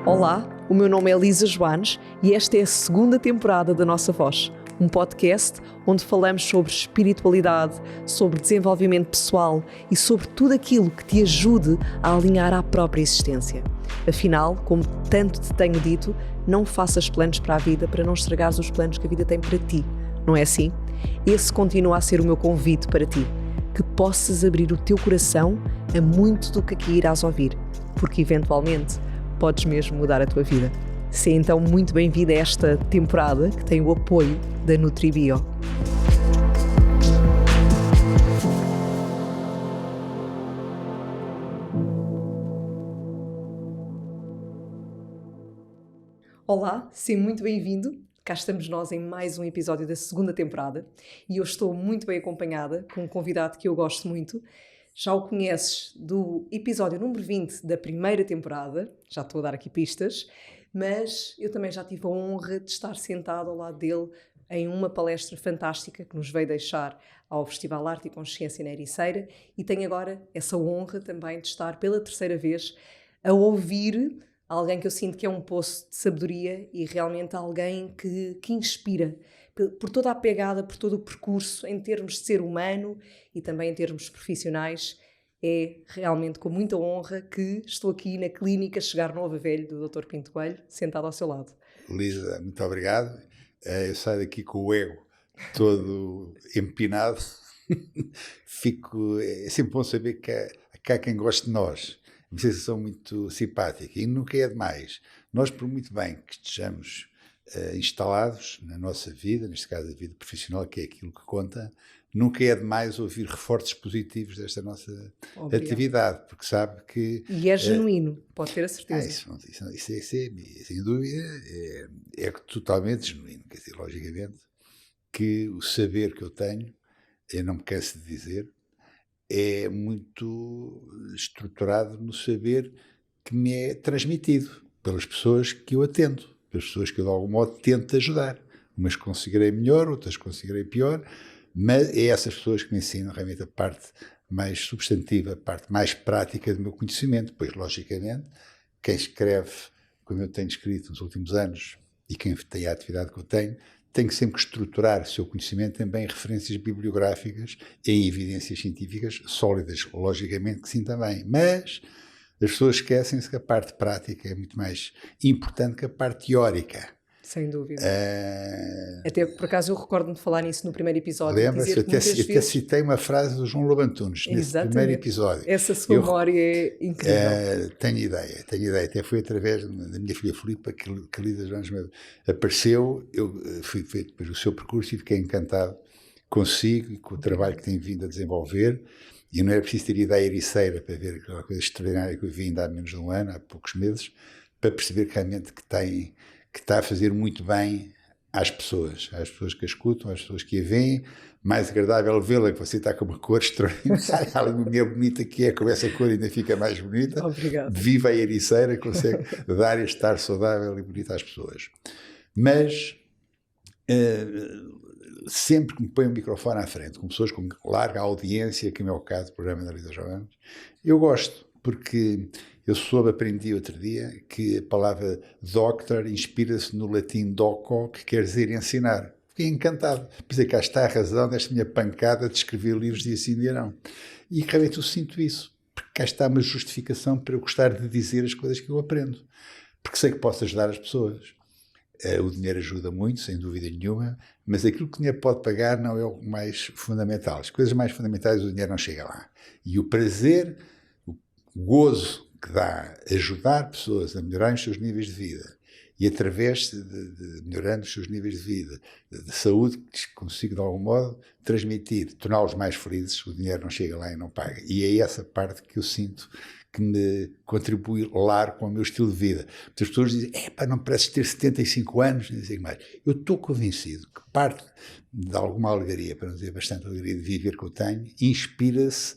Olá, o meu nome é Elisa Joanes e esta é a segunda temporada da Nossa Voz, um podcast onde falamos sobre espiritualidade, sobre desenvolvimento pessoal e sobre tudo aquilo que te ajude a alinhar à própria existência. Afinal, como tanto te tenho dito, não faças planos para a vida para não estragares os planos que a vida tem para ti, não é assim? Esse continua a ser o meu convite para ti, que possas abrir o teu coração a muito do que aqui irás ouvir, porque eventualmente podes mesmo mudar a tua vida. Seja então muito bem-vindo a esta temporada que tem o apoio da NutriBio. Olá, seja muito bem-vindo. Cá estamos nós em mais um episódio da segunda temporada e eu estou muito bem acompanhada com um convidado que eu gosto muito. Já o conheces do episódio número 20 da primeira temporada, já estou a dar aqui pistas, mas eu também já tive a honra de estar sentada ao lado dele em uma palestra fantástica que nos veio deixar ao Festival Arte e Consciência na Ericeira e tenho agora essa honra também de estar pela terceira vez a ouvir alguém que eu sinto que é um poço de sabedoria e realmente alguém que inspira por toda a pegada, por todo o percurso em termos de ser humano e também em termos profissionais. É realmente com muita honra que estou aqui na clínica Chegar Novo a Velho do Dr. Pinto Coelho, sentado ao seu lado. Lisa, muito obrigado. Eu saio daqui com o ego todo empinado. É sempre bom saber que há quem goste de nós. Uma sensação muito simpática e nunca é demais. Nós, por muito bem que estejamos instalados na nossa vida, neste caso a vida profissional, que é aquilo que conta, nunca é demais ouvir reforços positivos desta nossa atividade, porque sabe que... E é genuíno, pode ter a certeza. Isso é, sem dúvida, é totalmente genuíno. Quer dizer, logicamente, que o saber que eu tenho, eu não me canso de dizer, é muito estruturado no saber que me é transmitido pelas pessoas que eu atendo, pelas pessoas que eu de algum modo tento ajudar. Umas conseguirei melhor, outras conseguirei pior, mas é essas pessoas que me ensinam realmente a parte mais substantiva, a parte mais prática do meu conhecimento. Pois, logicamente, quem escreve, como eu tenho escrito nos últimos anos, e quem tem a atividade que eu tenho, tem que sempre estruturar o seu conhecimento também em referências bibliográficas, em evidências científicas sólidas, logicamente que sim também. Mas as pessoas esquecem-se que a parte prática é muito mais importante que a parte teórica. Sem dúvida. Até por acaso eu recordo-me de falar nisso no primeiro episódio. Lembra-se, eu até citei uma frase do João Lobo Antunes nesse primeiro episódio. Essa sua memória é incrível. Tenho ideia. Até foi através da minha filha Filipa que a Lisa Jones me apareceu. Eu fui feito depois o seu percurso e fiquei encantado consigo e com o trabalho que tem vindo a desenvolver. E não era preciso ter ideia ericeira para ver aquela coisa extraordinária que eu vi ainda há menos de um ano, há poucos meses, para perceber que realmente que está a fazer muito bem às pessoas que a escutam, às pessoas que a veem. Mais agradável vê-la, que você está com uma cor extraordinária, além da mulher bonita que é, com essa cor ainda fica mais bonita. Obrigado. Viva a ericeira, consegue dar este estar saudável e bonito às pessoas. Mas sempre que me põe o microfone à frente, com pessoas com larga audiência, que é o meu caso do programa da Lisa Joanes, eu gosto, porque eu aprendi outro dia que a palavra doctor inspira-se no latim doco, que quer dizer ensinar. Fiquei encantado. Pensei, cá está a razão desta minha pancada de escrever livros de assim e não. E realmente eu sinto isso, porque cá está uma justificação para eu gostar de dizer as coisas que eu aprendo, porque sei que posso ajudar as pessoas. O dinheiro ajuda muito, sem dúvida nenhuma, mas aquilo que o dinheiro pode pagar não é o mais fundamental. As coisas mais fundamentais o dinheiro não chega lá. E o prazer, o gozo que dá ajudar pessoas a melhorarem os seus níveis de vida e através de melhorando os seus níveis de vida, de saúde, que consigo de algum modo transmitir, torná-los mais felizes, o dinheiro não chega lá e não paga. E é essa parte que eu sinto que me contribui largo com o meu estilo de vida. Muitas pessoas dizem, não pareces ter 75 anos, não sei mais. Eu estou convencido que parte de alguma alegria, para não dizer bastante alegria de viver que eu tenho, inspira-se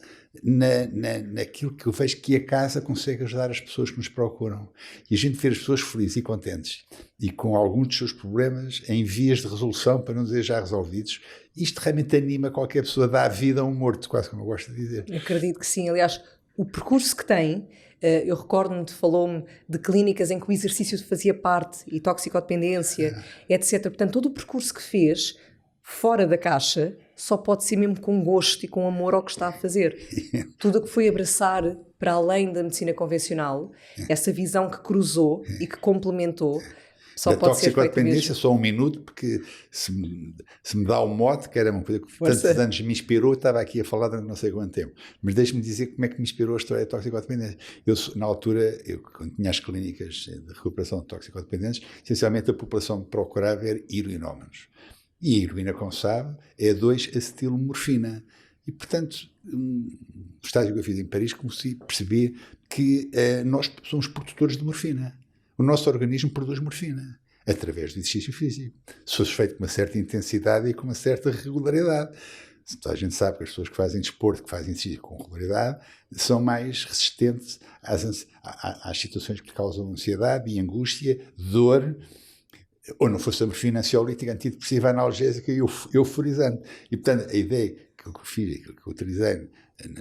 naquilo que eu vejo que a casa consegue ajudar as pessoas que nos procuram. E a gente ver as pessoas felizes e contentes e com alguns dos seus problemas em vias de resolução, para não dizer já resolvidos, isto realmente anima qualquer pessoa, dá vida a um morto, quase como eu gosto de dizer. Eu acredito que sim. Aliás, o percurso que tem, eu recordo-me, falou-me de clínicas em que o exercício fazia parte e toxicodependência, etc. Portanto, todo o percurso que fez fora da caixa só pode ser mesmo com gosto e com amor ao que está a fazer. Tudo o que foi abraçar para além da medicina convencional, essa visão que cruzou e que complementou, só da pode ser feito toxicodependência, mesmo. só um minuto, porque se me dá o mote, que era uma coisa que tantos anos me inspirou, estava aqui a falar durante não sei quanto tempo. Mas deixe-me dizer como é que me inspirou a história da toxicodependência. Na altura, quando tinha as clínicas de recuperação de toxicodependentes, essencialmente a população que procurava era heroinómanos. E a heroína, como sabe, é 2-acetilmorfina. E, portanto, no estágio que eu fiz em Paris, comecei a perceber que nós somos produtores de morfina. O nosso organismo produz morfina através do exercício físico. Se fosse feito com uma certa intensidade e com uma certa regularidade. A gente sabe que as pessoas que fazem desporto, que fazem exercício com regularidade, são mais resistentes às situações que causam ansiedade e angústia, dor, ou não fosse a morfina, ansiolítica, antidepressiva, analgésica e euforizante. E, portanto, a ideia que eu fiz, que eu utilizei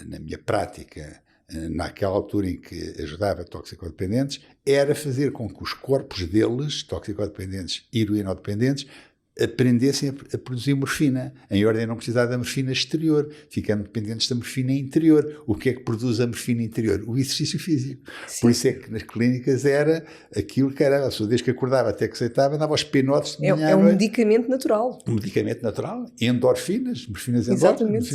na minha prática, naquela altura em que ajudava toxicodependentes, era fazer com que os corpos deles, toxicodependentes e heroinodependentes, aprendessem a produzir morfina, em ordem a não precisar da morfina exterior, ficando dependentes da morfina interior. O que é que produz a morfina interior? O exercício físico. Sim. Por isso é que nas clínicas era aquilo que era, a pessoa desde que acordava até que aceitava, andava aos pinotes de manhã. É um medicamento natural. Um medicamento natural, endorfinas, morfinas endógenas.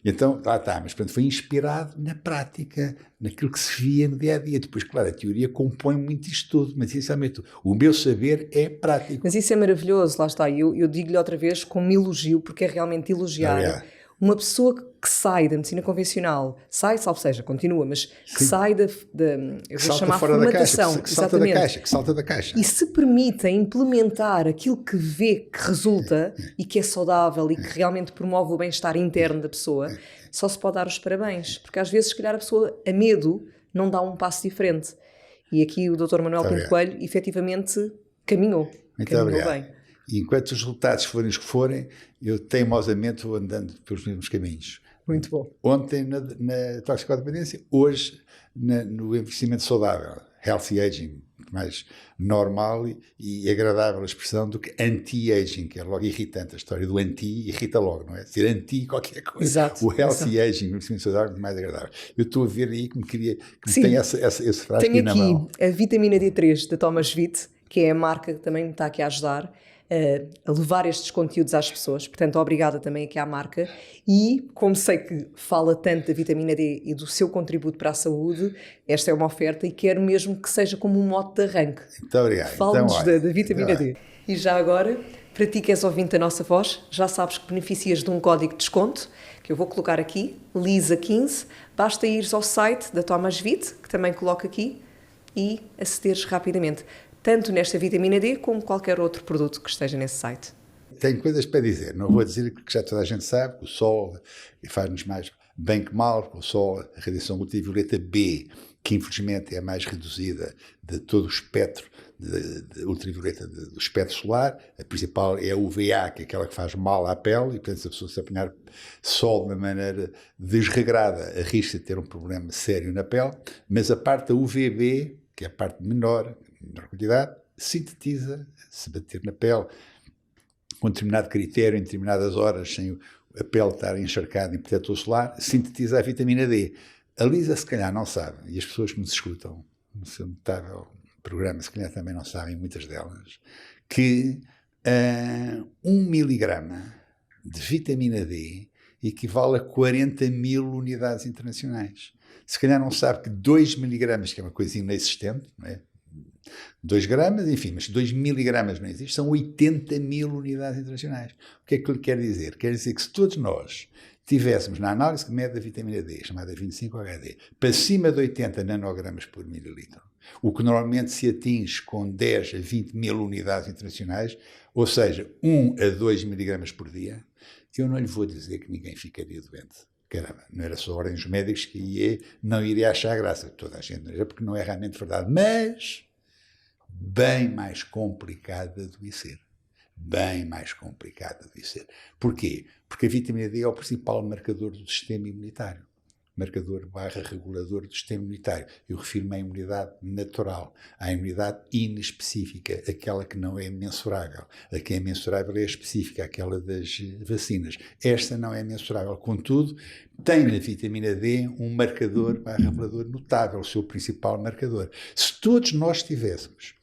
E então, lá está, mas portanto, foi inspirado na prática, naquilo que se via no dia-a-dia. Depois, claro, a teoria compõe muito isto tudo, mas essencialmente o meu saber é prático. Mas isso é maravilhoso, lá está, eu digo-lhe outra vez como elogio, porque é realmente elogiar uma pessoa que sai da medicina convencional, salvo seja, continua, mas que sai da eu vou chamar formatação, que salta da caixa. E se permite implementar aquilo que vê que resulta e que é saudável e que realmente promove o bem-estar interno da pessoa, só se pode dar os parabéns, porque às vezes, se calhar, a pessoa, a medo, não dá um passo diferente. E aqui o Dr. Manuel Pinto Coelho, efetivamente, caminhou bem. E enquanto os resultados forem os que forem, eu teimosamente vou andando pelos mesmos caminhos. Muito bom. Ontem na toxicodependência, hoje no envelhecimento saudável, healthy aging, mais normal e agradável a expressão do que anti-aging, que é logo irritante. A história do anti irrita logo, não é? Ser anti qualquer coisa. Exato. O healthy aging, o envelhecimento saudável, é mais agradável. Eu estou a ver aí que me tem esse frasco aqui na mão. A vitamina D3 da Thomas Vit, que é a marca que também me está aqui a ajudar a levar estes conteúdos às pessoas. Portanto, obrigada também aqui à marca. E, como sei que fala tanto da vitamina D e do seu contributo para a saúde, esta é uma oferta e quero mesmo que seja como um mote de arranque. Muito obrigado. Fale-nos da vitamina D. E já agora, para ti que és ouvinte da nossa voz, já sabes que beneficias de um código de desconto, que eu vou colocar aqui, LISA15. Basta ires ao site da Thomas Vit, que também coloco aqui, e acederes rapidamente. Tanto nesta vitamina D como qualquer outro produto que esteja nesse site. Tenho coisas para dizer, não vou dizer que já toda a gente sabe, que o sol faz-nos mais bem que mal, o sol, a radiação ultravioleta B, que infelizmente é a mais reduzida de todo o espectro de ultravioleta do espectro solar, a principal é a UVA, que é aquela que faz mal à pele, e portanto se a pessoa se apanhar sol de uma maneira desregrada, arrisca ter um problema sério na pele, mas a parte da UVB, que é a parte menor quantidade, sintetiza, se bater na pele, com determinado critério, em determinadas horas, sem a pele estar encharcada em protetor solar, sintetiza a vitamina D. A Lisa, se calhar, não sabe, e as pessoas que nos escutam no seu notável programa, se calhar também não sabem, muitas delas, que 1 miligrama de vitamina D equivale a 40 mil unidades internacionais. Se calhar não sabe que 2 miligramas, que é uma coisa inexistente, não é? 2 gramas, enfim, mas 2 miligramas não existe, são 80 mil unidades internacionais. O que é que ele quer dizer? Quer dizer que se todos nós tivéssemos, na análise que mede a vitamina D, chamada 25-HD, para cima de 80 nanogramas por mililitro, o que normalmente se atinge com 10 a 20 mil unidades internacionais, ou seja, 1 a 2 miligramas por dia, eu não lhe vou dizer que ninguém ficaria doente. Caramba, não era só a ordem dos médicos que não iria achar graça. Toda a gente não era, porque não é realmente verdade. Mas bem mais complicada de ser. Bem mais complicada de ser. Porquê? Porque a vitamina D é o principal marcador do sistema imunitário. marcador barra regulador do sistema imunitário. Eu refiro-me à imunidade natural, à imunidade inespecífica, aquela que não é mensurável. A que é mensurável é a específica, aquela das vacinas. Esta não é mensurável. Contudo, tem na vitamina D um marcador barra regulador notável, o seu principal marcador. Se todos nós tivéssemos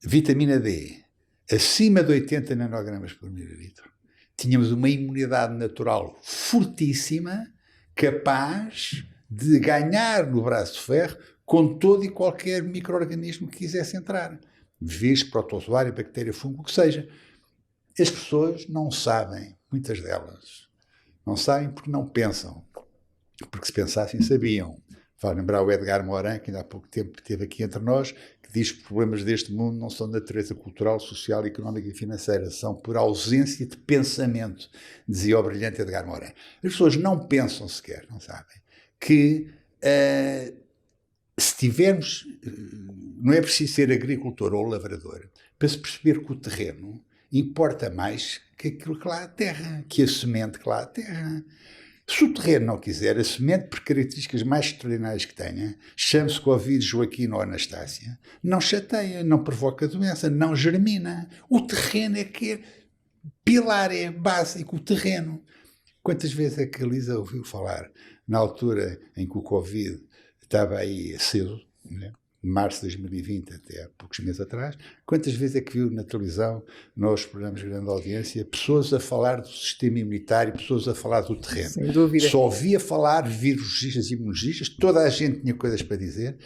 vitamina D acima de 80 nanogramas por mililitro, tínhamos uma imunidade natural fortíssima, capaz de ganhar no braço de ferro com todo e qualquer micro-organismo que quisesse entrar. Vírus, protozoário, bactéria, fungo, o que seja. As pessoas não sabem, muitas delas, não sabem porque não pensam. Porque se pensassem, sabiam. Vai lembrar o Edgar Morin, que ainda há pouco tempo esteve aqui entre nós, que diz que os problemas deste mundo não são de natureza cultural, social, económica e financeira, são por ausência de pensamento, dizia o brilhante Edgar Morin. As pessoas não pensam sequer, não sabem, que se tivermos, não é preciso ser agricultor ou lavrador, para se perceber que o terreno importa mais que aquilo que lá há terra, que a semente que lá há terra. Se o terreno não quiser, a semente, por características mais extraordinárias que tenha, chame-se Covid, Joaquim ou Anastácia, não chateia, não provoca doença, não germina. O terreno é que é pilar, é básico, o terreno. Quantas vezes é que a Lisa ouviu falar, na altura em que o Covid estava aí aceso, né? Março de 2020 até há poucos meses atrás, quantas vezes é que viu na televisão, nos programas de grande audiência, pessoas a falar do sistema imunitário, pessoas a falar do terreno? Sem dúvida. Só ouvia falar virologistas e imunologistas, toda a gente tinha coisas para dizer,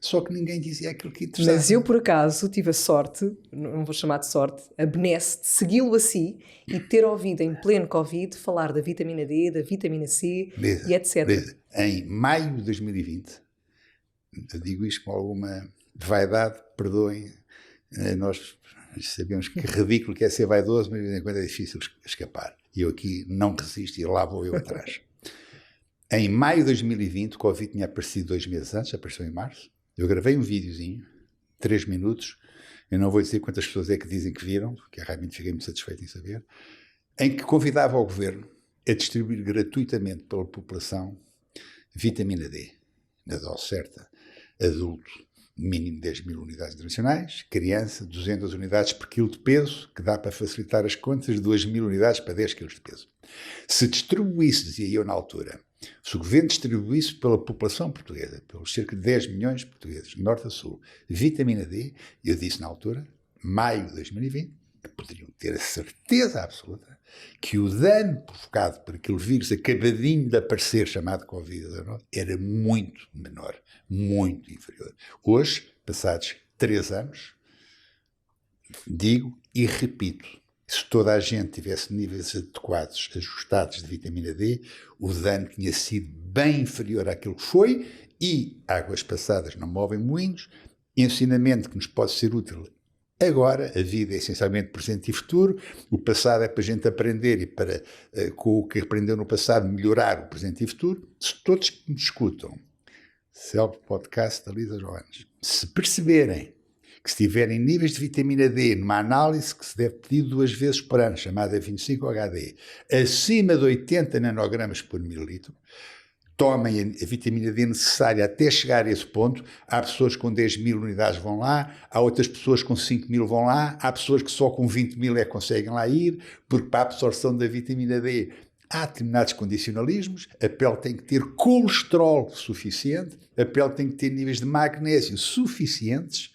só que ninguém dizia aquilo que interessava. Mas eu, por acaso, tive a sorte, não vou chamar de sorte, a benesse de segui-lo assim e ter ouvido em pleno Covid falar da vitamina D, da vitamina C Lisa, e etc. Lisa, em maio de 2020, eu digo isto com alguma vaidade, perdoem, nós sabemos que ridículo que é ser vaidoso, mas de vez em quando é difícil escapar. E eu aqui não resisto e lá vou eu atrás. Em maio de 2020, o Covid tinha aparecido 2 meses antes, apareceu em março. Eu gravei um videozinho, 3 minutos, eu não vou dizer quantas pessoas é que dizem que viram, porque eu realmente fiquei muito satisfeito em saber, em que convidava o governo a distribuir gratuitamente pela população vitamina D, na dose certa, adulto, mínimo 10.000 unidades internacionais, criança, 200 unidades por quilo de peso, que dá para facilitar as contas, 2.000 unidades para 10 quilos de peso. Se distribuísse, dizia eu na altura, se o governo distribuísse pela população portuguesa, pelos cerca de 10 milhões de portugueses, de norte a sul, vitamina D, eu disse na altura, maio de 2020, que poderiam ter a certeza absoluta que o dano provocado por aquele vírus acabadinho de aparecer, chamado Covid-19, era muito menor, muito inferior. Hoje, passados 3 anos, digo e repito, se toda a gente tivesse níveis adequados, ajustados de vitamina D, o dano tinha sido bem inferior àquilo que foi, e águas passadas não movem moinhos, ensinamento que nos pode ser útil agora. A vida é essencialmente presente e futuro, o passado é para a gente aprender e para, com o que aprendeu no passado, melhorar o presente e futuro. Se todos que me escutam, Self-Podcast da Lisa Joanes, se perceberem que se tiverem níveis de vitamina D numa análise que se deve pedir 2 vezes por ano, chamada 25-HD, acima de 80 nanogramas por mililitro, tomem a vitamina D necessária até chegar a esse ponto. Há pessoas com 10.000 unidades vão lá, há outras pessoas com 5.000 vão lá, há pessoas que só com 20.000 é que conseguem lá ir, porque para a absorção da vitamina D há determinados condicionalismos. A pele tem que ter colesterol suficiente, a pele tem que ter níveis de magnésio suficientes.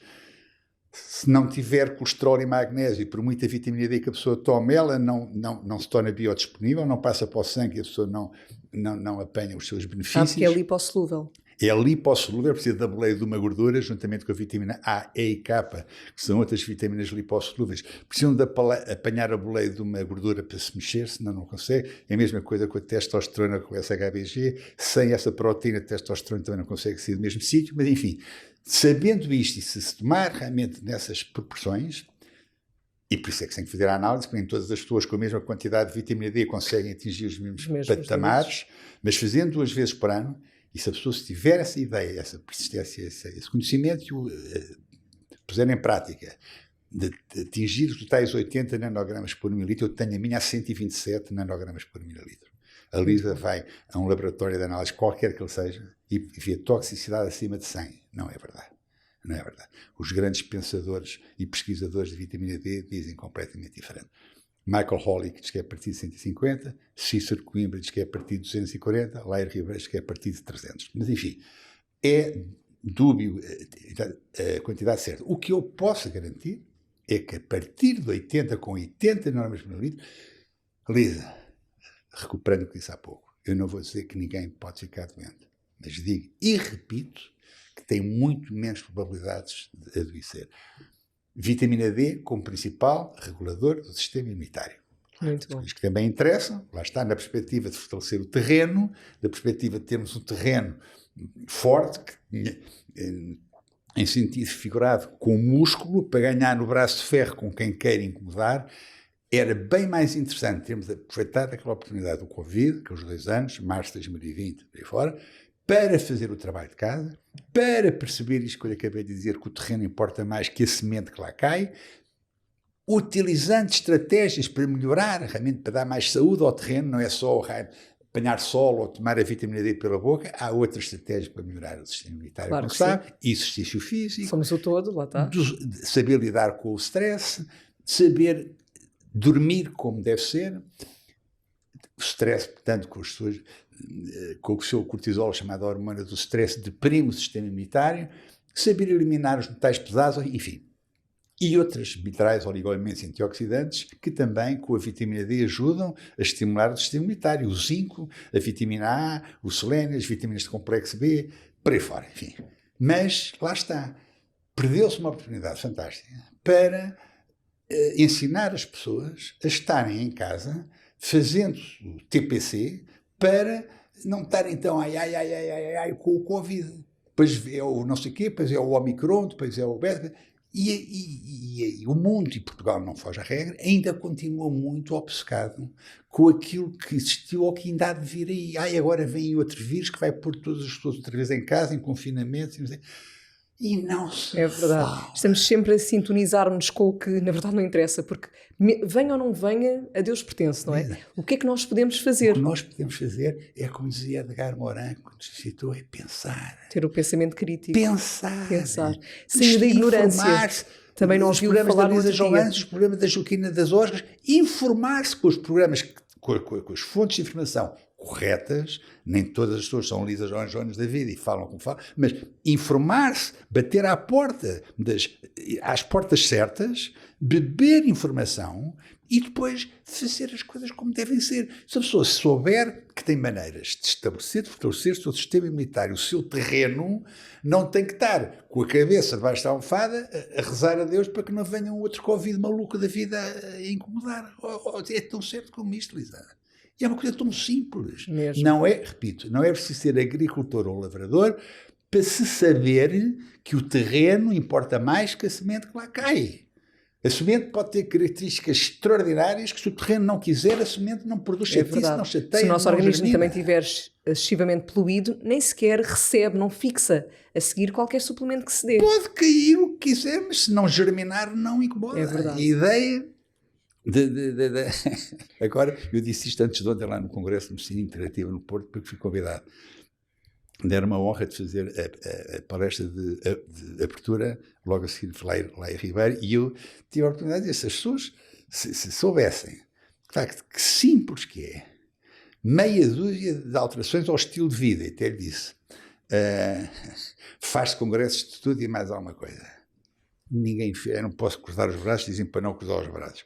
Se não tiver colesterol e magnésio, por muita vitamina D que a pessoa tome, ela não se torna biodisponível, não passa para o sangue e a pessoa não apanha os seus benefícios. Porque é lipossolúvel. É lipossolúvel, precisa da boleia de uma gordura, juntamente com a vitamina A, E e K, que são outras vitaminas lipossolúveis. Precisam de apanhar a boleia de uma gordura para se mexer, senão não consegue. É a mesma coisa com a testosterona, com essa HBG. Sem essa proteína, a testosterona também não consegue sair do mesmo sítio. Mas, enfim, sabendo isto e se tomar realmente nessas proporções, e por isso é que se tem que fazer a análise, porque nem todas as pessoas com a mesma quantidade de vitamina D conseguem atingir os mesmos patamares, mas fazendo 2 vezes por ano. E se a pessoa tiver essa ideia, essa persistência, esse conhecimento e o puser em prática, de atingir os tais 80 nanogramas por mililitro, eu tenho a minha a 127 nanogramas por mililitro. A Lisa vai a um laboratório de análise, qualquer que ele seja, e vê toxicidade acima de 100. Não é verdade. Não é verdade. Os grandes pensadores e pesquisadores de vitamina D dizem completamente diferente. Michael Hawley diz que é a partir de 150, Cícero Coimbra diz que é a partir de 240, Lair Ribeiro diz que é a partir de 300. Mas, enfim, é dúbio a quantidade certa. O que eu posso garantir é que a partir de 80, com 80 normas por litro, Lisa, recuperando o que disse há pouco, eu não vou dizer que ninguém pode ficar doente, mas digo e repito que tem muito menos probabilidades de adoecer. Vitamina D como principal regulador do sistema imunitário. Muito bom. Isto que também interessa, lá está, na perspectiva de fortalecer o terreno, na perspectiva de termos um terreno forte, em sentido figurado, com músculo, para ganhar no braço de ferro com quem queira incomodar, era bem mais interessante termos aproveitado aquela oportunidade do Covid, que é os 2 anos, março de 2020, por aí fora, para fazer o trabalho de casa, para perceber isto que eu acabei de dizer, que o terreno importa mais que a semente que lá cai, utilizando estratégias para melhorar, realmente para dar mais saúde ao terreno, não é só apanhar sol ou tomar a vitamina D pela boca, há outras estratégias para melhorar o sistema imunitário, claro, como sabe, exercício físico, somos o todo, lá está. Saber lidar com o stress, saber dormir como deve ser, o stress, portanto, com o seu cortisol, chamada hormona do stress, deprime o sistema imunitário, saber eliminar os metais pesados, enfim. E outras minerais, oligoelementos antioxidantes, que também, com a vitamina D, ajudam a estimular o sistema imunitário. O zinco, a vitamina A, o selênio, as vitaminas de complexo B, por aí fora, enfim. Mas, lá está, perdeu-se uma oportunidade fantástica para ensinar as pessoas a estarem em casa, fazendo o TPC, para não estarem então com o Covid. Depois é o não sei o quê, depois é o Omicron, depois é o Beta. E o mundo, e Portugal não foge à regra, ainda continua muito obcecado com aquilo que existiu ou que ainda há de vir aí. Agora vem outro vírus que vai pôr todas as pessoas outra vez em casa, em confinamento, e não se É verdade. fala. Estamos sempre a sintonizar-nos com o que na verdade não interessa, porque venha ou não venha, a Deus pertence, não é? O que é que nós podemos fazer? O que nós podemos fazer é, como dizia Edgar Morin, quando se citou, é pensar. Ter o pensamento crítico. Pensar. Sair da ignorância. Também não ouviu falar no outro dia. Os programas da Joaquina das Osgas, informar-se com os programas, com as fontes de informação corretas, nem todas as pessoas são Lisa Jones da vida e falam como falam, mas informar-se, bater à porta, às portas certas, beber informação e depois fazer as coisas como devem ser. Se a pessoa souber que tem maneiras de estabelecer, de fortalecer o seu sistema imunitário, o seu terreno, não tem que estar com a cabeça debaixo da almofada a rezar a Deus para que não venha um outro Covid maluco da vida a incomodar. É tão certo como isto, Lisa. E é uma coisa tão simples. Mesmo. Não é, repito, não é preciso ser agricultor ou lavrador para se saber que o terreno importa mais que a semente que lá cai. A semente pode ter características extraordinárias que, se o terreno não quiser, a semente não produz chatice, não chateia. Se o nosso não organismo germina. também estiver excessivamente poluído, nem sequer recebe, não fixa a seguir qualquer suplemento que se dê. Pode cair o que quiser, mas se não germinar, não incomoda. É verdade. A ideia... Agora, eu disse isto antes de ontem lá no Congresso de Medicina Integrativa no Porto, porque fui convidado. Era uma honra de fazer a palestra de abertura, logo a seguir lá em Ribeiro, e eu tive a oportunidade de dizer, se as pessoas se soubessem, de facto, que simples que é, meia dúzia de alterações ao estilo de vida, e até lhe disse, faz congressos de tudo e mais alguma coisa. Ninguém fez, eu não posso cruzar os braços, dizem para não cruzar os braços.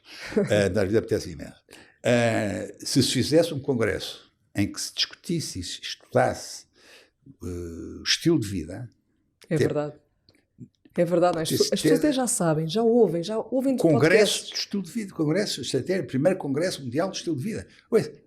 Na vida apetece imenso. Se fizesse um congresso em que se discutisse e se estudasse o estilo de vida... É verdade. É verdade. As pessoas até já sabem, já ouvem de Congresso de estilo de vida, primeiro congresso mundial de estilo de vida.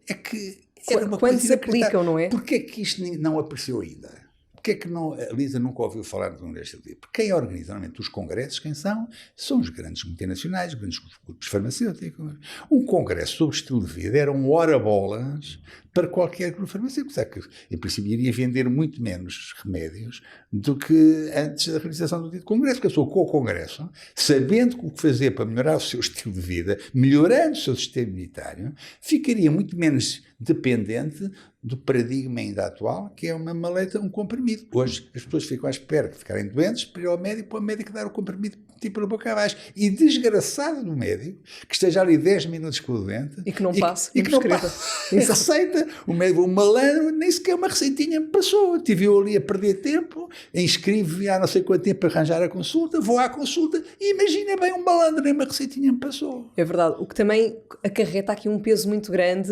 É que era uma coisa se aplicam, não é? Porquê é que isto não apareceu ainda? Porquê é que não, a Lisa nunca ouviu falar de congresso de vida? Porque quem organiza normalmente os congressos, quem são? São os grandes multinacionais, os grandes grupos farmacêuticos. Um congresso sobre estilo de vida eram hora-bolas para qualquer grupo farmacêutico. Sabe que, em princípio, iria vender muito menos remédios do que antes da realização do dito congresso, porque a pessoa com o congresso, sabendo o que fazer para melhorar o seu estilo de vida, melhorando o seu sistema imunitário, ficaria muito menos dependente do paradigma ainda atual, que é uma maleta, um comprimido. Hoje as pessoas ficam à espera de ficarem doentes para ir ao médico, para o médico dar o comprimido tipo na boca abaixo. E desgraçado do médico, que esteja ali 10 minutos com o doente e que não passe, e que não passe a receita. O médico, o malandro, nem sequer uma receitinha me passou. Estive eu ali a perder tempo, inscrevo-me há não sei quanto tempo para arranjar a consulta, vou à consulta e imagina bem um malandro, nem uma receitinha me passou. É verdade, o que também acarreta aqui um peso muito grande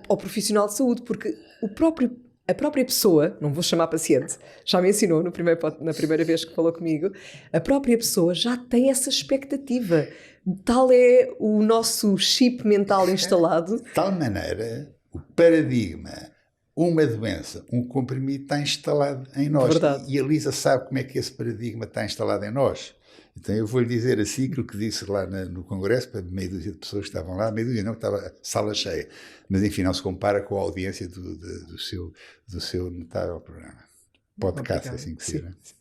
ao profissional de saúde, porque a própria pessoa, não vou chamar paciente, já me ensinou na primeira vez que falou comigo, a própria pessoa já tem essa expectativa. Tal é o nosso chip mental instalado. De tal maneira, o paradigma, uma doença, um comprimido está instalado em nós. Verdade. E a Lisa sabe como é que esse paradigma está instalado em nós. Então eu vou-lhe dizer assim aquilo que disse lá no Congresso, para meia dúzia de pessoas que estavam lá, meia dúzia não, que estava a sala cheia, mas enfim, não se compara com a audiência do seu notável programa. Podcast, assim que se diz.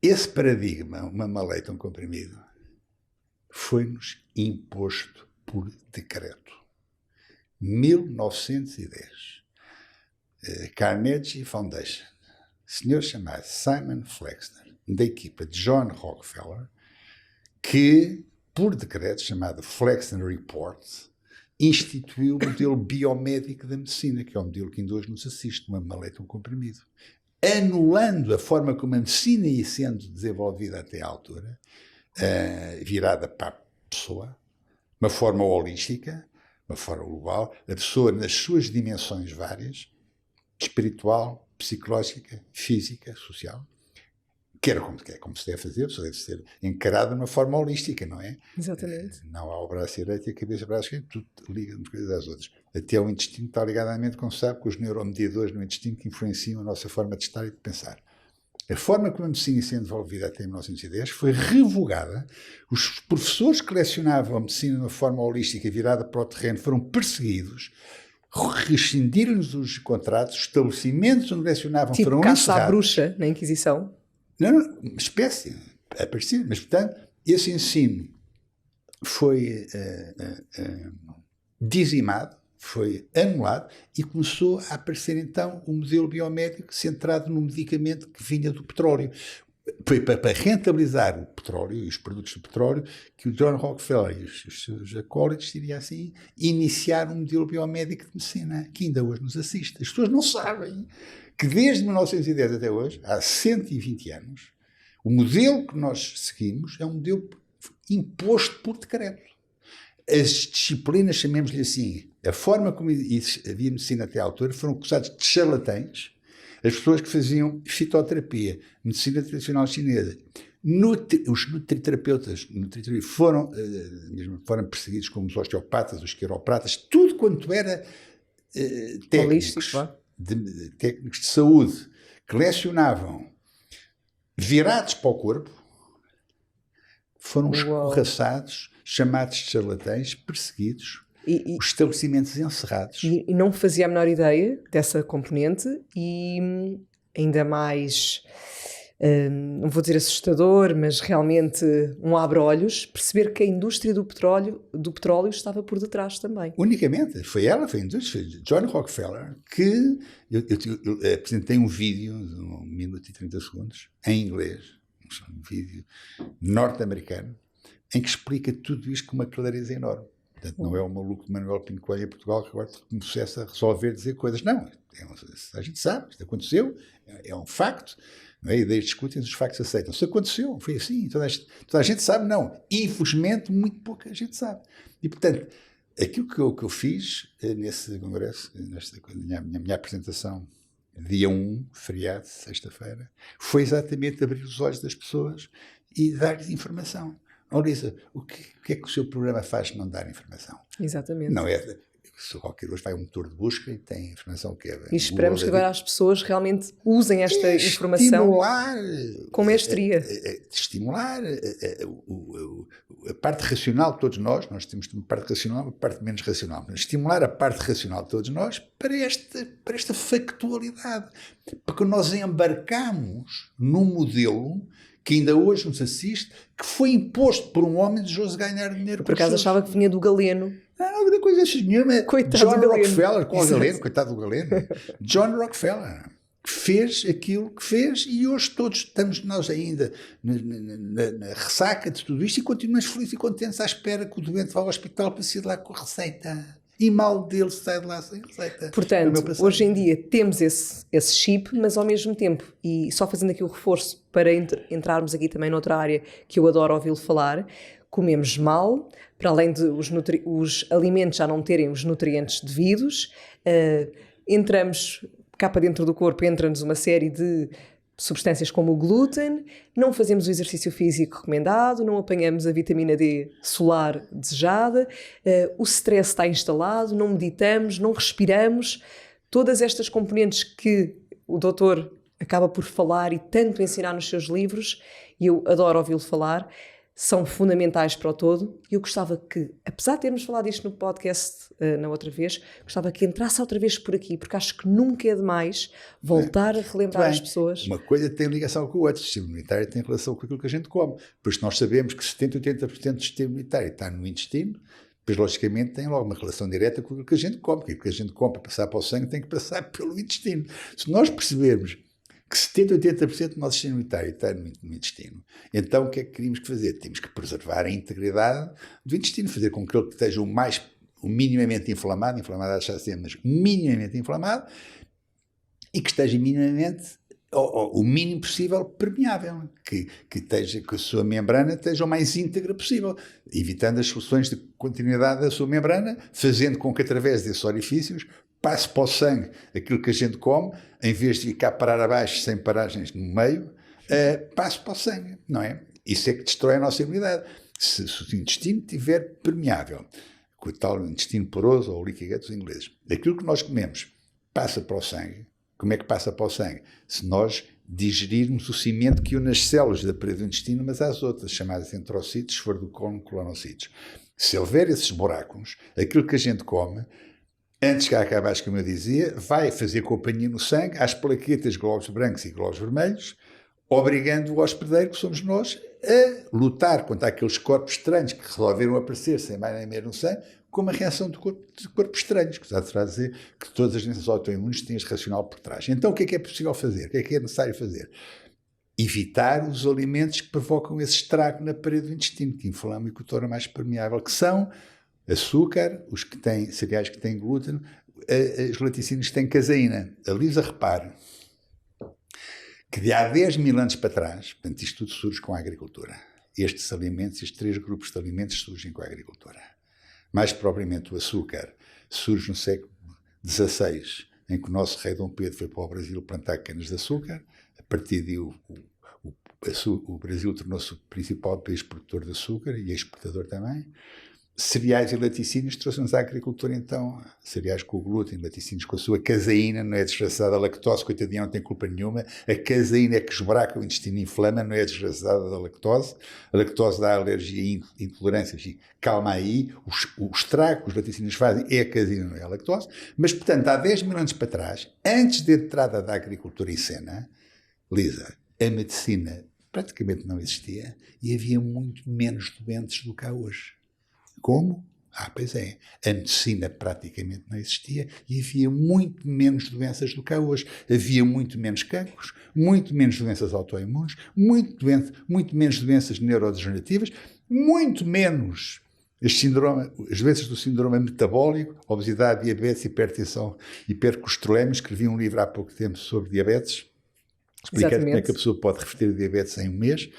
Esse paradigma, uma maleta, um comprimido, foi-nos imposto por decreto. 1910. Carnegie Foundation, senhor chamado Simon Flexner, da equipa de John Rockefeller, que, por decreto chamado Flexner Report, instituiu o modelo biomédico da medicina, que é o modelo que ainda hoje nos assiste, uma maleta, um comprimido, anulando a forma como a medicina ia sendo desenvolvida até à altura, virada para a pessoa, uma forma holística, uma forma global, a pessoa nas suas dimensões várias, espiritual, psicológica, física, social, que é como se deve fazer, só deve ser encarada de uma forma holística, não é? Exatamente. Não há o braço direito e a cabeça, o braço esquerdo, tudo liga umas coisas às outras. Até o intestino está ligado à mente, como se sabe, com os neuromediadores no intestino que influenciam a nossa forma de estar e de pensar. A forma como a medicina ia sendo desenvolvida até 1910 foi revogada. Os professores que lecionavam a medicina de uma forma holística virada para o terreno foram perseguidos, rescindiram-nos os contratos, os estabelecimentos onde lecionavam tipo foram encerrados. caça à bruxa na Inquisição. Não, espécie, é parecido, mas portanto, esse ensino foi dizimado, foi anulado e começou a aparecer então um modelo biomédico centrado no medicamento que vinha do petróleo. Foi para rentabilizar o petróleo e os produtos do petróleo que o John Rockefeller e os seus acólitos, diria assim, iniciaram um modelo biomédico de medicina que ainda hoje nos assiste. As pessoas não sabem que desde 1910 até hoje, há 120 anos, o modelo que nós seguimos é um modelo imposto por decreto. As disciplinas, chamemos-lhe assim, a forma como havia medicina até à altura, foram acusados de charlatães as pessoas que faziam fitoterapia, medicina tradicional chinesa. Os nutriterapeutas foram perseguidos como os osteopatas, os quiropratas, tudo quanto era técnicos, técnicos de saúde que lecionavam virados para o corpo, foram escorraçados, chamados de charlatães, perseguidos, os estabelecimentos encerrados. E não fazia a menor ideia dessa componente e ainda mais, não vou dizer assustador, mas realmente um abre-olhos, perceber que a indústria do petróleo estava por detrás também. Unicamente. Foi ela, foi a indústria. John Rockefeller, que eu apresentei um vídeo de 1 minuto e 30 segundos, em inglês, um vídeo norte-americano, em que explica tudo isto com uma clareza enorme. Portanto, não é o maluco de Manuel Pinto Coelho em Portugal que agora começasse a resolver, dizer coisas. Não, a gente sabe, isto aconteceu, é um facto, não é? Ideias discutem, os factos aceitam. Se aconteceu, foi assim, toda a gente sabe, não. Infelizmente, muito pouca gente sabe. E, portanto, aquilo que eu fiz nesse congresso, na minha apresentação, dia 1, feriado, sexta-feira, foi exatamente abrir os olhos das pessoas e dar-lhes informação. Lisa, o que é que o seu programa faz se não dar informação? Exatamente. Não é, Se qualquer hoje vai a um motor de busca e tem informação que é... E esperamos que agora as pessoas realmente usem esta informação com mestria. Estimular a parte racional de todos nós temos uma parte racional e uma parte menos racional. Estimular a parte racional de todos nós para esta factualidade. Porque nós embarcamos num modelo que ainda hoje nos assiste, que foi imposto por um homem desejoso de ganhar dinheiro. Por acaso achava que vinha do Galeno. Não, da coisa nenhuma. Coitado John do Galeno. Rockefeller, com o Galeno, coitado do Galeno. John Rockefeller fez aquilo que fez e hoje todos estamos nós ainda na ressaca de tudo isto e continuamos felizes e contentes à espera que o doente vá ao hospital para sair de lá com a receita. E mal dele sai de lá sem receita. Portanto, hoje em dia temos esse chip, mas ao mesmo tempo, e só fazendo aqui o reforço para entrarmos aqui também noutra área que eu adoro ouvi-lo falar, comemos mal, para além de os alimentos já não terem os nutrientes devidos, entramos cá para dentro do corpo, entra-nos uma série de substâncias como o glúten, não fazemos o exercício físico recomendado, não apanhamos a vitamina D solar desejada, o stress está instalado, não meditamos, não respiramos. Todas estas componentes que o doutor acaba por falar e tanto ensinar nos seus livros, e eu adoro ouvi-lo falar, são fundamentais para o todo. E eu gostava que, apesar de termos falado isto no podcast na outra vez, gostava que entrasse outra vez por aqui, porque acho que nunca é demais voltar a relembrar as pessoas. Uma coisa tem ligação com a outra. O sistema imunitário tem relação com aquilo que a gente come. Por isso nós sabemos que 70% a 80% do sistema imunitário está no intestino, depois logicamente tem logo uma relação direta com aquilo que a gente come. Porque aquilo que a gente come para passar para o sangue tem que passar pelo intestino. Se nós percebermos que 70% a 80% do nosso sistema imunitário está no intestino. Então, o que é que temos que fazer? Temos que preservar a integridade do intestino, fazer com que ele esteja o minimamente inflamado já sempre, mas minimamente inflamado, e que esteja minimamente, o mínimo possível, permeável, que a sua membrana esteja o mais íntegra possível, evitando as soluções de continuidade da sua membrana, fazendo com que, através desses orifícios, passe para o sangue aquilo que a gente come, em vez de ficar parar abaixo sem paragens no meio, passe para o sangue, não é? Isso é que destrói a nossa imunidade. Se o intestino estiver permeável, com o tal intestino poroso ou leaky gut dos ingleses, aquilo que nós comemos passa para o sangue. Como é que passa para o sangue? Se nós digerirmos o cimento que une as células da parede do intestino umas às outras, chamadas enterocitos, se for do colonocitos. Se houver esses buracos, aquilo que a gente come, antes que acabe abaixo, como eu dizia, vai fazer companhia no sangue às plaquetas, glóbulos brancos e glóbulos vermelhos, obrigando o hospedeiro, que somos nós, a lutar contra aqueles corpos estranhos que resolveram aparecer sem mais nem menos no sangue, com uma reação de corpos estranhos, que está a dizer que todas as doenças autoimunes têm este racional por trás. Então, o que é possível fazer? O que é necessário fazer? Evitar os alimentos que provocam esse estrago na parede do intestino, que inflamam e que o tornam mais permeável, que são açúcar, os que têm cereais que têm glúten, os laticínios que têm caseína. A Lisa, repare que de há 10 mil anos para trás, portanto, isto tudo surge com a agricultura. Estes alimentos, estes 3 grupos de alimentos surgem com a agricultura. Mais propriamente o açúcar surge no século XVI, em que o nosso rei Dom Pedro foi para o Brasil plantar canas de açúcar. A partir daí o Brasil tornou-se o principal país produtor de açúcar e exportador também. Cereais e laticínios trouxe-nos à agricultura, então, cereais com o glúten, laticínios com a sua caseína, não é desgraçada, a lactose, coitadinha, não tem culpa nenhuma, a caseína é que esbraca o intestino e inflama, não é desgraçada da lactose, a lactose dá alergia e intolerância, enfim, calma aí, o estrago que os laticínios fazem é a caseína, não é a lactose, mas, portanto, há 10 mil anos para trás, antes da entrada da agricultura em cena, Lisa, a medicina praticamente não existia e havia muito menos doentes do que há hoje. Como? Pois é. A medicina praticamente não existia e havia muito menos doenças do que há hoje. Havia muito menos cancros, muito menos doenças autoimunes, muito menos doenças neurodegenerativas, muito menos as doenças do síndrome metabólico, obesidade, diabetes, hipertensão, hipercolesterolemia. Escrevi um livro há pouco tempo sobre diabetes, explicando como é que a pessoa pode reverter a diabetes em um mês.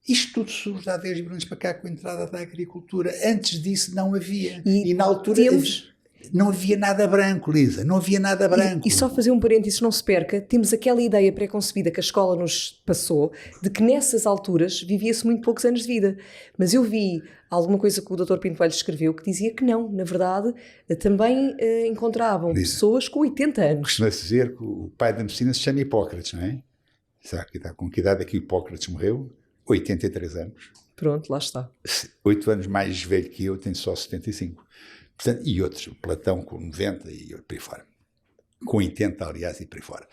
Isto tudo surge há 10 mil anos para cá com a entrada da agricultura. Antes disso não havia. E na altura Não havia nada branco, Lisa, não havia nada branco. E só fazer um parênteses, não se perca, temos aquela ideia pré-concebida que a escola nos passou, de que nessas alturas vivia-se muito poucos anos de vida. Mas eu vi alguma coisa que o Dr. Pinto Coelho escreveu que dizia que não, na verdade, também encontravam Lisa, pessoas com 80 anos. costuma-se dizer que o pai da medicina se chama Hipócrates, não é? Sabe com que idade é que Hipócrates morreu? 83 anos. Pronto, lá está. 8 anos mais velho que eu, tenho só 75. Portanto, e outros, o Platão com 90 e por aí fora. Com 80, aliás, e por aí fora.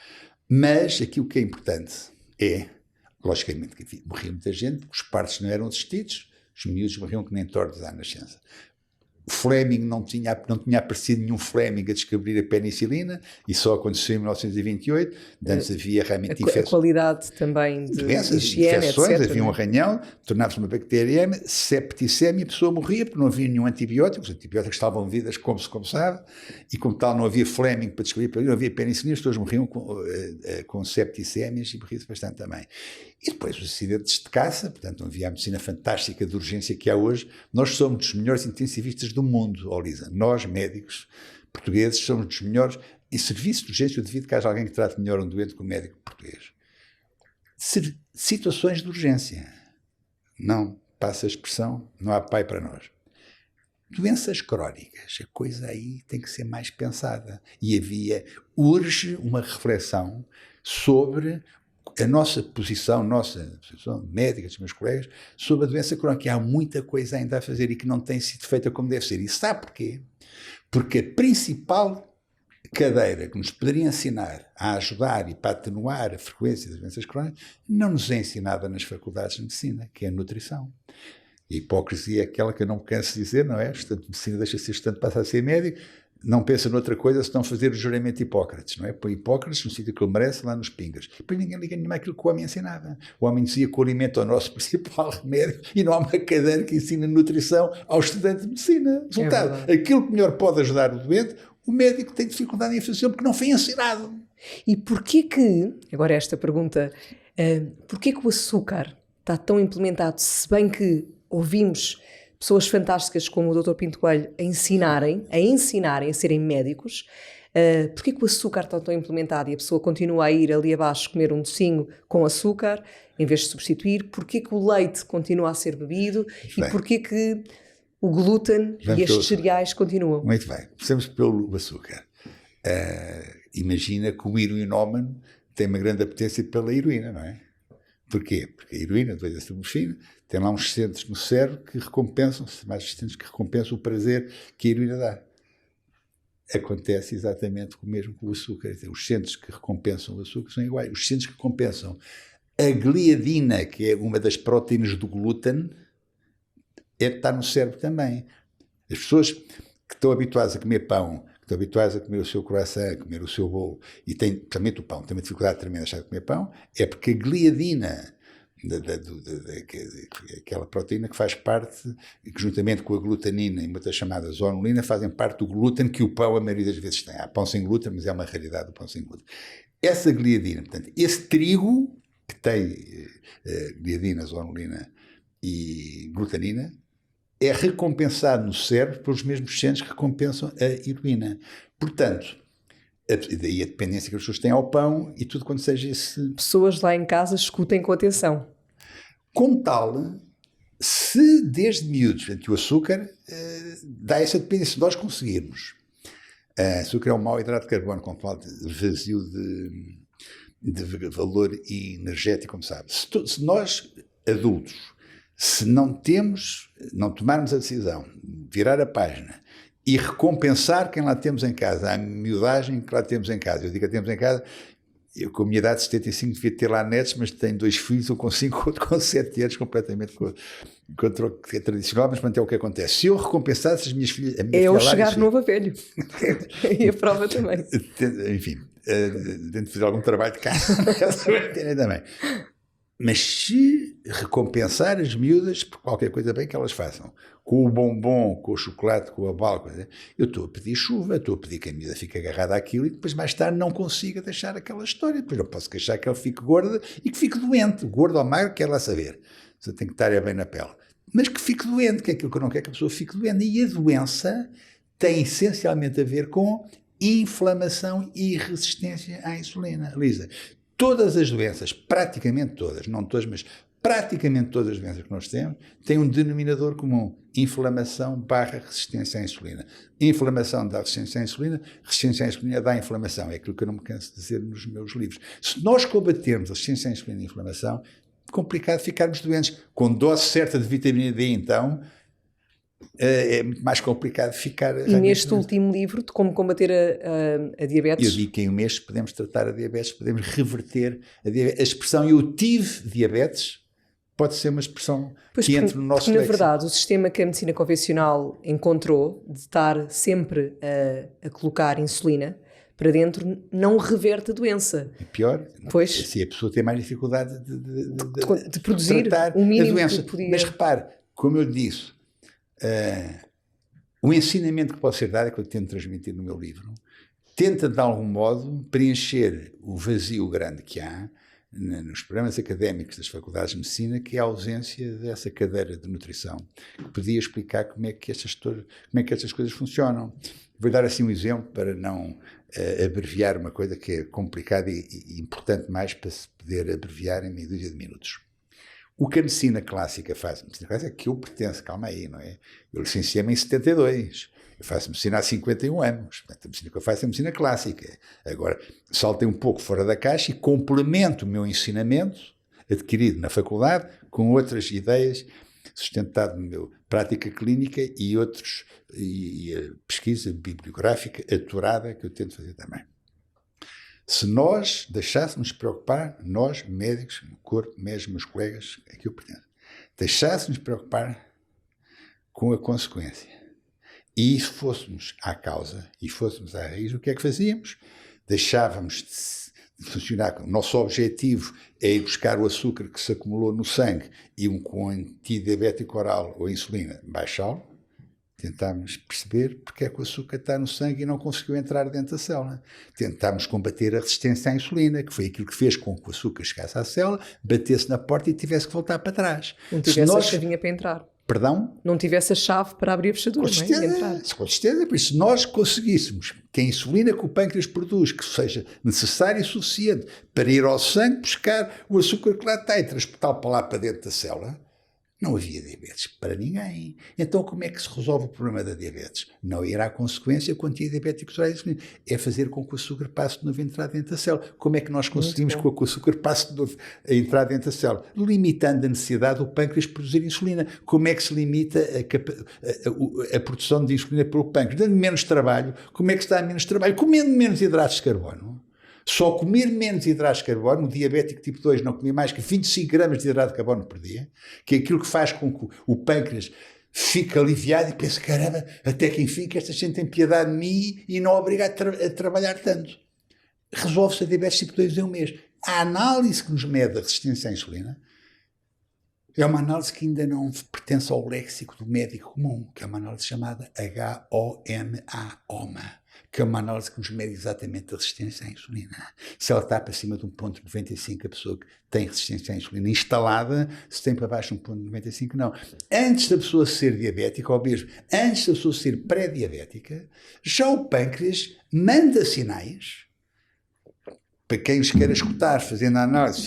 Mas aquilo que é importante é, logicamente, que morria muita gente, porque os partos não eram assistidos, os miúdos morriam que nem tordos à nascença. Fleming não tinha aparecido nenhum Fleming a descobrir a penicilina, e só aconteceu em 1928. Antes havia realmente A qualidade também de doenças, higiene, infecções, etc. havia um arranhão, tornava-se uma bactéria, septicemia, a pessoa morria porque não havia nenhum antibiótico, os antibióticos estavam vendidos como se sabe, e como tal não havia Fleming para descobrir, não havia penicilina, as pessoas morriam com septicémias e morriam bastante também. E depois os acidentes de caça, portanto não havia a medicina fantástica de urgência que há hoje. Nós somos dos melhores intensivistas do mundo, Lisa. Nós, médicos portugueses, somos dos melhores. Em serviço de urgência, eu devido que haja alguém que trate melhor um doente que um médico português. Situações de urgência. Não passa a expressão, não há pai para nós. Doenças crónicas, a coisa aí tem que ser mais pensada. E urge uma reflexão sobre a nossa posição médica, dos meus colegas, sobre a doença crónica. Há muita coisa ainda a fazer e que não tem sido feita como deve ser. E sabe porquê? Porque a principal cadeira que nos poderia ensinar a ajudar e para atenuar a frequência das doenças crónicas não nos é ensinada nas faculdades de medicina, que é a nutrição. E a hipocrisia é aquela que eu não me canso de dizer, não é? O estudante de medicina deixa de ser estudante, passa a ser médico, não pensa noutra coisa senão fazer o juramento de Hipócrates, não é? Põe Hipócrates no sítio que ele merece, lá nos pingas. Depois ninguém liga nenhuma àquilo que o homem ensinava. O homem dizia que o alimento é o nosso principal remédio e não há uma cadeira que ensina nutrição ao estudante de medicina. Resultado, aquilo que melhor pode ajudar o doente, o médico tem dificuldade em fazer porque não foi ensinado. E porquê que, agora esta pergunta, porquê que o açúcar está tão implementado, se bem que ouvimos pessoas fantásticas como o Dr. Pinto Coelho a ensinarem a serem médicos, porquê que o açúcar está tão implementado e a pessoa continua a ir ali abaixo comer um docinho com açúcar, em vez de substituir? Porquê que o leite continua a ser bebido? E porquê que o glúten e estes cereais continuam? Muito bem, começamos pelo açúcar. Imagina que o heroinómano tem uma grande apetência pela heroína, não é? Porquê? Porque a heroína, depois da morfina, tem lá uns centros no cérebro que recompensam, mais centros que recompensam o prazer que a heroína dá. Acontece exatamente o mesmo com o açúcar. Os centros que recompensam o açúcar são iguais. Os centros que compensam a gliadina, que é uma das proteínas do glúten, está no cérebro também. As pessoas que estão habituadas a comer pão, que estão habituadas a comer o seu croissant, a comer o seu bolo, e têm, principalmente o pão, têm uma dificuldade tremenda de comer pão, é porque a gliadina, aquela proteína que faz parte, que juntamente com a glutamina e muitas chamadas zonulina, fazem parte do glúten que o pão a maioria das vezes tem. Há pão sem glúten, mas é uma raridade o pão sem glúten. Essa gliadina, portanto, esse trigo que tem gliadina, zonulina e glutamina, é recompensado no cérebro pelos mesmos centros que recompensam a heroína. Portanto, daí a dependência que as pessoas têm ao pão e tudo quanto seja esse... Pessoas lá em casa escutem com atenção. Como tal, se desde miúdos, portanto, o açúcar dá essa dependência, se nós conseguirmos. Açúcar é um mau hidrato de carbono, com vazio de valor energético, como sabe. Se nós, adultos, se não tomarmos a decisão de virar a página e recompensar quem lá temos em casa, a miudagem que lá temos em casa. Eu digo que temos em casa, eu com a minha idade de 75 devia ter lá netos, mas tenho 2 filhos, um com 5, outro com 7 anos, completamente contra o que é tradicional, mas é o que acontece. Se eu recompensasse as minhas filhas... Eu chegar novo a velho. E a prova também. Enfim, tento fazer algum trabalho de casa, também. Mas se recompensar as miúdas por qualquer coisa bem que elas façam, com o bombom, com o chocolate, com a bala, eu estou a pedir chuva, estou a pedir que a miúda fique agarrada àquilo e depois mais tarde não consiga deixar aquela história. Depois não posso queixar que ela fique gorda e que fique doente. Gordo ou magro, quer lá saber. Você tem que estar bem na pele. Mas que fique doente, que é aquilo que eu não quero que a pessoa fique doente. E a doença tem essencialmente a ver com inflamação e resistência à insulina. Lisa, todas as doenças, praticamente todas, não todas, mas praticamente todas as doenças que nós temos, têm um denominador comum: inflamação / resistência à insulina. Inflamação dá resistência à insulina dá inflamação. É aquilo que eu não me canso de dizer nos meus livros. Se nós combatermos a resistência à insulina e a inflamação, é complicado ficarmos doentes. Com dose certa de vitamina D, então, é muito mais complicado ficar... E neste último livro, de como combater a diabetes... Eu digo que em um mês podemos tratar a diabetes, podemos reverter a diabetes. A expressão "eu tive diabetes" pode ser uma expressão que entra no nosso léxico. Na verdade, o sistema que a medicina convencional encontrou de estar sempre a colocar insulina para dentro não reverte a doença. É pior, pois, assim a pessoa tem mais dificuldade de produzir tratar o mínimo a doença. Que podia... Mas repare, como eu disse, o ensinamento que pode ser dado, é que eu tento transmitir no meu livro, tenta de algum modo preencher o vazio grande que há nos programas académicos das faculdades de medicina, que é a ausência dessa cadeira de nutrição, que podia explicar como é que estas coisas funcionam. Vou dar assim um exemplo para não abreviar uma coisa que é complicada e importante mais para se poder abreviar em meia dúzia de minutos. O que a medicina clássica faz, a medicina clássica que eu pertenço, calma aí, não é? Eu licenciei-me em 72. Eu faço medicina há 51 anos. Portanto, a medicina que eu faço é a medicina clássica. Agora, saltei um pouco fora da caixa e complemento o meu ensinamento adquirido na faculdade com outras ideias, sustentado na minha prática clínica e a pesquisa bibliográfica aturada que eu tento fazer também. Se nós deixássemos de preocupar, nós, médicos, no corpo, mesmo meus colegas, aqui eu pertenço, deixássemos de preocupar com a consequência, e se fôssemos à causa e fôssemos à raiz, o que é que fazíamos? Deixávamos de funcionar. O nosso objetivo é ir buscar o açúcar que se acumulou no sangue e com antidiabético oral ou insulina, baixá-lo. Tentámos perceber porque é que o açúcar está no sangue e não conseguiu entrar dentro da célula. Tentámos combater a resistência à insulina, que foi aquilo que fez com que o açúcar chegasse à célula, batesse na porta e tivesse que voltar para trás. Não tivesse a chavinha para entrar. Perdão? Não tivesse a chave para abrir a fechadura, com certeza, não é? E entrar. Com certeza, por isso, se nós conseguíssemos que a insulina que o pâncreas produz, que seja necessária e suficiente para ir ao sangue buscar o açúcar que lá está e transportá-lo para lá para dentro da célula, não havia diabetes para ninguém. Então, como é que se resolve o problema da diabetes? Não ir à consequência com antidiabéticos orais e insulina. É fazer com que o açúcar passe de novo a entrar dentro da célula. Como é que nós conseguimos que o açúcar passe de novo a entrar dentro da célula? Limitando a necessidade do pâncreas de produzir insulina. Como é que se limita a produção de insulina pelo pâncreas? Dando menos trabalho. Como é que se dá menos trabalho? Comendo menos hidratos de carbono. Só comer menos hidratos de carbono, o diabético tipo 2 não comia mais que 25 gramas de hidrato de carbono por dia, que é aquilo que faz com que o pâncreas fique aliviado e pense, caramba, até que enfim que esta gente tem piedade de mim e não obriga a trabalhar tanto. Resolve-se a diabetes tipo 2 em um mês. A análise que nos mede a resistência à insulina é uma análise que ainda não pertence ao léxico do médico comum, que é uma análise chamada HOMA, que é uma análise que nos mede exatamente a resistência à insulina. Se ela está para cima de 1,95, a pessoa que tem resistência à insulina instalada, se tem para baixo de 1,95, não. Antes da pessoa ser diabética, ou mesmo antes da pessoa ser pré-diabética, já o pâncreas manda sinais, para quem os queira escutar, fazendo a análise,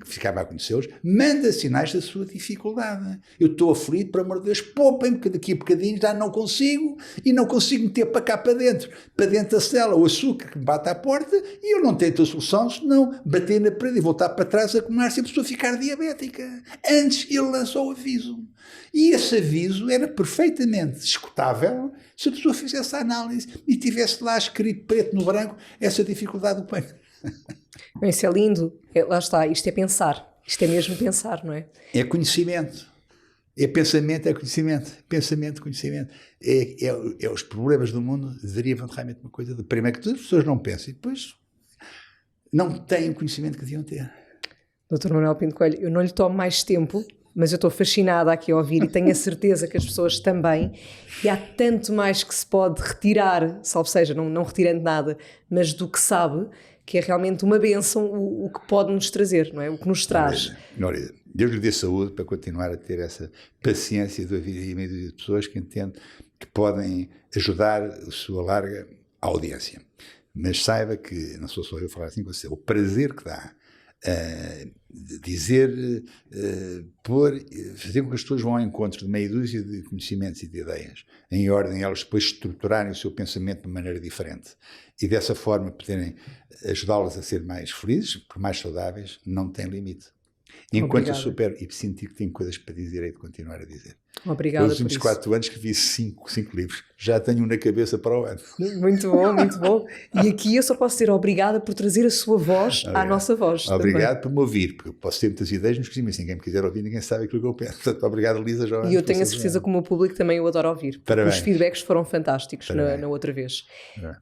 ficava a conhecê-los, manda sinais da sua dificuldade. Eu estou aflito, por amor de Deus, poupem-me, porque daqui a bocadinho já não consigo, e não consigo meter para cá para dentro da célula, o açúcar que me bate à porta, e eu não tenho outra solução senão bater na parede e voltar para trás a acumular-se a pessoa ficar diabética. Antes ele lançou o aviso. E esse aviso era perfeitamente escutável se a pessoa fizesse a análise e tivesse lá escrito preto no branco essa dificuldade do pâncreas. Bem, isso é lindo, lá está, isto é pensar, isto é mesmo pensar, não é? É conhecimento, é pensamento, é conhecimento, pensamento, conhecimento. Os problemas do mundo derivam de realmente uma coisa, primeiro que tudo, as pessoas não pensam e depois não têm o conhecimento que deviam ter. Dr. Manuel Pinto Coelho, eu não lhe tomo mais tempo, mas eu estou fascinada aqui a ouvir e tenho a certeza que as pessoas também, e há tanto mais que se pode retirar, salvo seja, não retirando nada, mas do que sabe, que é realmente uma bênção o que pode nos trazer, não é? O que nos traz. Deus lhe dê saúde para continuar a ter essa paciência da vida e meio de pessoas que entendem que podem ajudar a sua larga audiência. Mas saiba que, não sou só eu a falar assim com você, o prazer que dá dizer, fazer com que as pessoas vão ao encontro de meia dúzia de conhecimentos e de ideias, em ordem elas depois estruturarem o seu pensamento de maneira diferente e dessa forma poderem ajudá-las a ser mais felizes, por mais saudáveis, não tem limite. Enquanto eu supero e sentir que tenho coisas para dizer, hei de continuar a dizer. Obrigada. Nos últimos 4 anos escrevi 5 livros. Já tenho um na cabeça para o ano. Muito bom, muito bom. E aqui eu só posso dizer obrigada por trazer a sua voz à nossa voz. Obrigado por me ouvir, porque eu posso ter muitas ideias, mas se ninguém me quiser ouvir, ninguém sabe aquilo que eu penso. Portanto, obrigado, Lisa. E eu tenho a certeza que o meu público também o adora ouvir. Os feedbacks foram fantásticos na outra vez.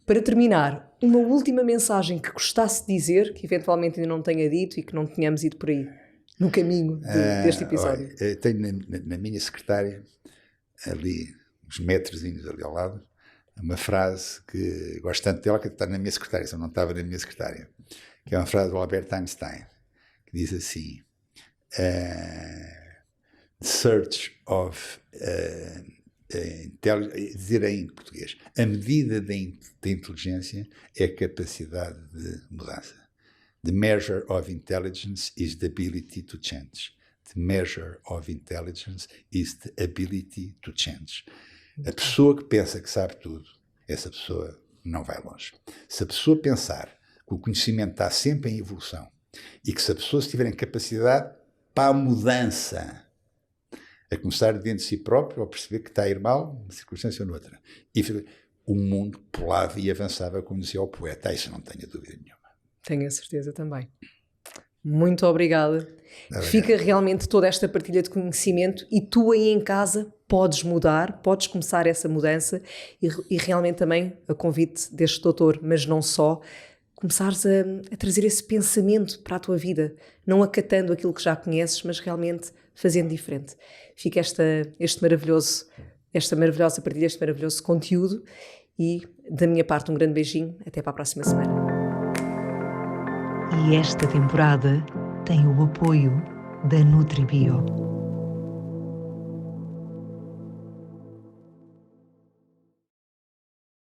Para terminar, uma última mensagem que gostasse de dizer, que eventualmente ainda não tenha dito e que não tenhamos ido por aí, no caminho deste episódio. Olha, tenho na minha secretária, ali, uns metrozinhos ali ao lado, uma frase que gosto tanto dela que está na minha secretária, só não estava na minha secretária, que é uma frase do Albert Einstein, que diz assim: search of dizer em português, a medida da inteligência é a capacidade de mudança. The measure of intelligence is the ability to change. The measure of intelligence is the ability to change. A pessoa que pensa que sabe tudo, essa pessoa não vai longe. Se a pessoa pensar que o conhecimento está sempre em evolução e que se a pessoa tiver capacidade para a mudança, a começar dentro de si próprio, ao perceber que está a ir mal, numa circunstância ou noutra, e o mundo pulava e avançava, como dizia o poeta. Isso não tenho dúvida nenhuma. Tenho a certeza também. Muito obrigada. Fica realmente toda esta partilha de conhecimento e tu aí em casa podes mudar, podes começar essa mudança e realmente também a convite deste doutor, mas não só, começares a trazer esse pensamento para a tua vida, não acatando aquilo que já conheces, mas realmente fazendo diferente. Fica esta maravilhosa partilha, este maravilhoso conteúdo e da minha parte um grande beijinho, até para a próxima semana. E esta temporada tem o apoio da NutriBio.